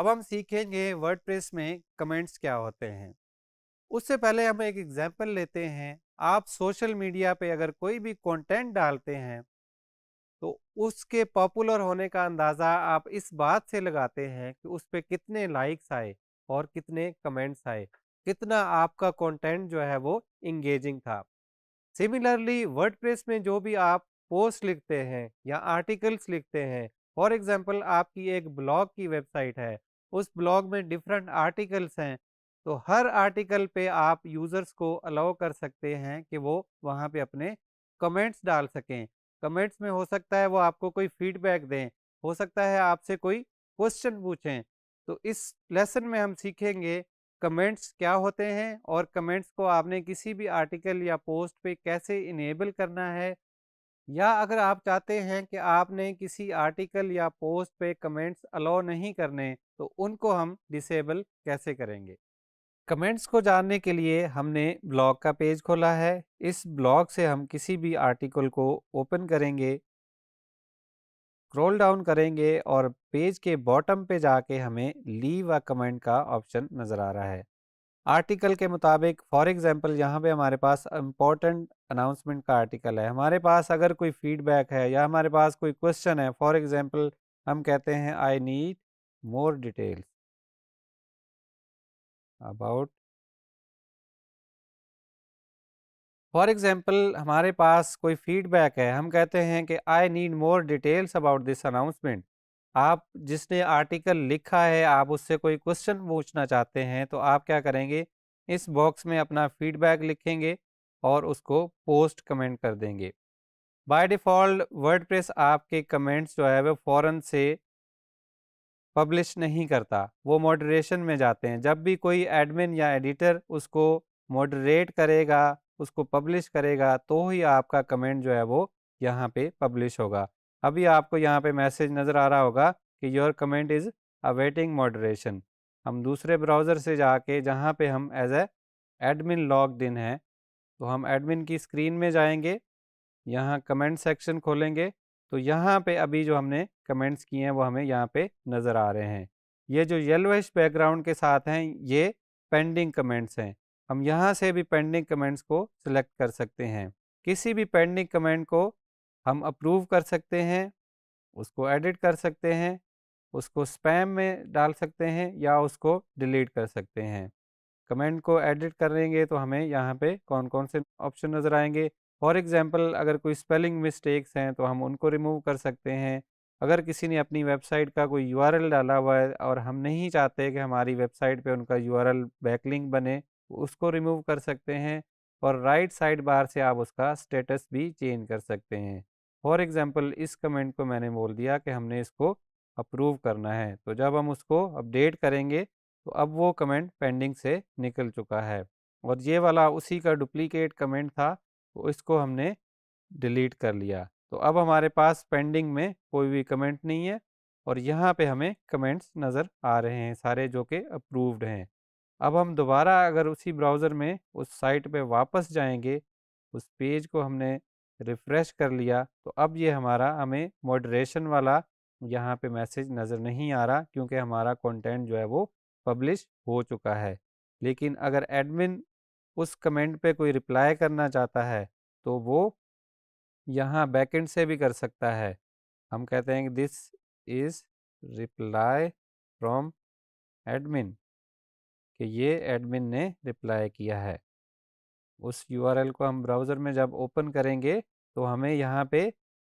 अब हम सीखेंगे वर्डप्रेस में कमेंट्स क्या होते हैं। उससे पहले हम एक एग्जांपल लेते हैं। आप सोशल मीडिया पे अगर कोई भी कंटेंट डालते हैं तो उसके पॉपुलर होने का अंदाज़ा आप इस बात से लगाते हैं कि उस पे कितने लाइक्स आए और कितने कमेंट्स आए, कितना आपका कंटेंट जो है वो एंगेजिंग था। सिमिलरली वर्डप्रेस में जो भी आप पोस्ट लिखते हैं या आर्टिकल्स लिखते हैं, फॉर एग्जांपल आपकी एक ब्लॉग की वेबसाइट है, उस ब्लॉग में डिफरेंट आर्टिकल्स हैं, तो हर आर्टिकल पे आप यूज़र्स को अलाउ कर सकते हैं कि वो वहाँ पे अपने कमेंट्स डाल सकें। कमेंट्स में हो सकता है वो आपको कोई फीडबैक दें, हो सकता है आपसे कोई क्वेश्चन पूछें। तो इस लेसन में हम सीखेंगे कमेंट्स क्या होते हैं और कमेंट्स को आपने किसी भी आर्टिकल या पोस्ट पे कैसे इनेबल करना है, या अगर आप चाहते हैं कि आपने किसी आर्टिकल या पोस्ट पे कमेंट्स अलाउ नहीं करने तो उनको हम डिसेबल कैसे करेंगे। कमेंट्स को जानने के लिए हमने ब्लॉग का पेज खोला है। इस ब्लॉग से हम किसी भी आर्टिकल को ओपन करेंगे, स्क्रॉल डाउन करेंगे और पेज के बॉटम पे जाके हमें लीव अ कमेंट का ऑप्शन नज़र आ रहा है। आर्टिकल के मुताबिक फॉर एग्जांपल यहाँ पे हमारे पास इम्पोर्टेंट अनाउंसमेंट का आर्टिकल है। हमारे पास अगर कोई फीडबैक है या हमारे पास कोई क्वेश्चन है, फॉर एग्जांपल हम कहते हैं I need more details about, for example हमारे पास कोई फीडबैक है, हम कहते हैं कि I need more details about this announcement. आप जिसने आर्टिकल लिखा है आप उससे कोई क्वेश्चन पूछना चाहते हैं तो आप क्या करेंगे, इस बॉक्स में अपना फीडबैक लिखेंगे और उसको पोस्ट कमेंट कर देंगे। बाय डिफ़ॉल्ट वर्डप्रेस आपके कमेंट्स जो है वो फ़ौरन से पब्लिश नहीं करता, वो मॉडरेशन में जाते हैं। जब भी कोई एडमिन या एडिटर उसको मॉडरेट करेगा, उसको पब्लिश करेगा, तो ही आपका कमेंट जो है वो यहाँ पे पब्लिश होगा। अभी आपको यहाँ पे मैसेज नज़र आ रहा होगा कि your comment is awaiting moderation. हम दूसरे ब्राउज़र से जाके जहाँ पे हम as a admin logged in हैं, तो हम एडमिन की स्क्रीन में जाएँगे, यहाँ कमेंट सेक्शन खोलेंगे, तो यहाँ पे अभी जो हमने कमेंट्स किए हैं वो हमें यहाँ पे नज़र आ रहे हैं। ये जो येलोइश बैकग्राउंड के साथ हैं ये पेंडिंग कमेंट्स हैं। हम यहाँ से भी पेंडिंग कमेंट्स को सिलेक्ट कर सकते हैं। किसी भी पेंडिंग कमेंट को हम अप्रूव कर सकते हैं, उसको एडिट कर सकते हैं, उसको स्पैम में डाल सकते हैं या उसको डिलीट कर सकते हैं। कमेंट को एडिट करेंगे तो हमें यहाँ पे कौन-कौन से ऑप्शन नज़र आएँगे। फॉर एग्ज़ाम्पल अगर कोई स्पेलिंग मिस्टेक्स हैं तो हम उनको रिमूव कर सकते हैं। अगर किसी ने अपनी वेबसाइट का कोई यूआरएल डाला हुआ है और हम नहीं चाहते कि हमारी वेबसाइट पे उनका यूआरएल बैकलिंक बने, तो उसको रिमूव कर सकते हैं और राइट साइड बार से आप उसका स्टेटस भी चेंज कर सकते हैं। फॉर एग्ज़ाम्पल इस कमेंट को मैंने बोल दिया कि हमने इसको अप्रूव करना है, तो जब हम उसको अपडेट करेंगे तो अब वो कमेंट पेंडिंग से निकल चुका है और ये वाला उसी का डुप्लीकेट कमेंट था, तो इसको हमने डिलीट कर लिया। तो अब हमारे पास पेंडिंग में कोई भी कमेंट नहीं है और यहाँ पे हमें कमेंट्स नज़र आ रहे हैं सारे जो कि अप्रूव्ड हैं। अब हम दोबारा अगर उसी ब्राउज़र में उस साइट पे वापस जाएँगे, उस पेज को हमने रिफ़्रेश कर लिया, तो अब ये हमारा हमें मॉडरेशन वाला यहाँ पे मैसेज नज़र नहीं आ रहा क्योंकि हमारा कंटेंट जो है वो पब्लिश हो चुका है। लेकिन अगर एडमिन उस कमेंट पे कोई रिप्लाई करना चाहता है, तो वो यहाँ बैकएंड से भी कर सकता है। हम कहते हैं कि this is reply from admin, कि ये एडमिन ने रिप्लाई किया है। उस यूआरएल को हम ब्राउज़र में जब ओपन करेंगे तो हमें यहाँ पे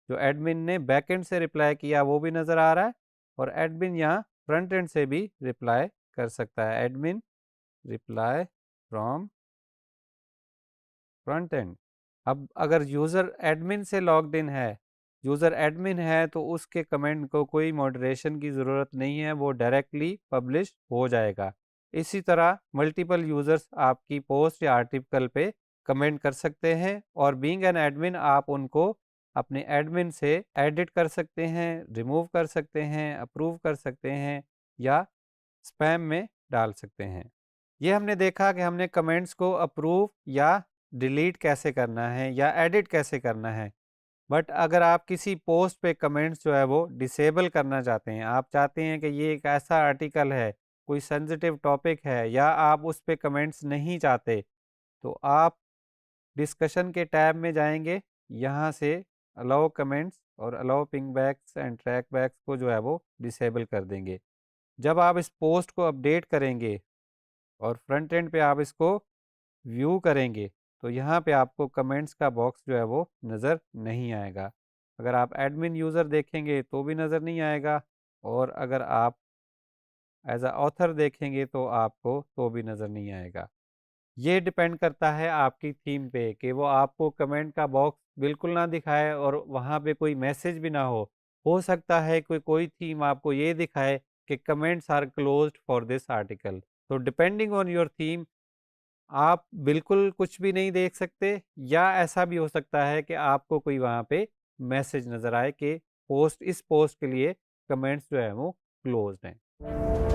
जो एडमिन ने बैकएंड से रिप्लाई किया वो भी नज़र आ रहा है और एडमिन यहाँ फ्रंट एंड से भी रिप्लाई कर सकता है। Admin reply from front end. अब अगर यूज़र एडमिन से लॉग्ड इन है, यूज़र एडमिन है, तो उसके कमेंट को कोई मॉडरेशन की ज़रूरत नहीं है, वो डायरेक्टली पब्लिश हो जाएगा। इसी तरह मल्टीपल यूज़र्स आपकी पोस्ट या आर्टिकल पे कमेंट कर सकते हैं और बीइंग एन एडमिन आप उनको अपने एडमिन से एडिट कर सकते हैं, रिमूव कर सकते हैं, अप्रूव कर सकते हैं या स्पैम में डाल सकते हैं। ये हमने देखा कि हमने कमेंट्स को अप्रूव या डिलीट कैसे करना है या एडिट कैसे करना है। बट अगर आप किसी पोस्ट पे कमेंट्स जो है वो डिसेबल करना चाहते हैं, आप चाहते हैं कि ये एक ऐसा आर्टिकल है, कोई सेंसिटिव टॉपिक है या आप उस पे कमेंट्स नहीं चाहते, तो आप डिस्कशन के टैब में जाएँगे, यहाँ से अलाउ कमेंट्स और allow pingbacks and trackbacks को जो है वो डिसेबल कर देंगे। जब आप इस पोस्ट को अपडेट करेंगे और फ्रंट एंड पे आप इसको व्यू करेंगे, तो यहाँ पे आपको कमेंट्स का बॉक्स जो है वो नज़र नहीं आएगा। अगर आप एडमिन यूज़र देखेंगे तो भी नज़र नहीं आएगा, और अगर आप एज़ अ ऑथर देखेंगे तो आपको तो भी नज़र नहीं आएगा। ये डिपेंड करता है आपकी थीम पे कि वो आपको कमेंट का बॉक्स बिल्कुल ना दिखाए और वहाँ पे कोई मैसेज भी ना हो। हो सकता है कोई कोई थीम आपको ये दिखाए कि comments are closed for this article. तो डिपेंडिंग ऑन योर थीम आप बिल्कुल कुछ भी नहीं देख सकते, या ऐसा भी हो सकता है कि आपको कोई वहाँ पे मैसेज नज़र आए कि पोस्ट इस पोस्ट के लिए कमेंट्स जो है वो क्लोज्ड हैं।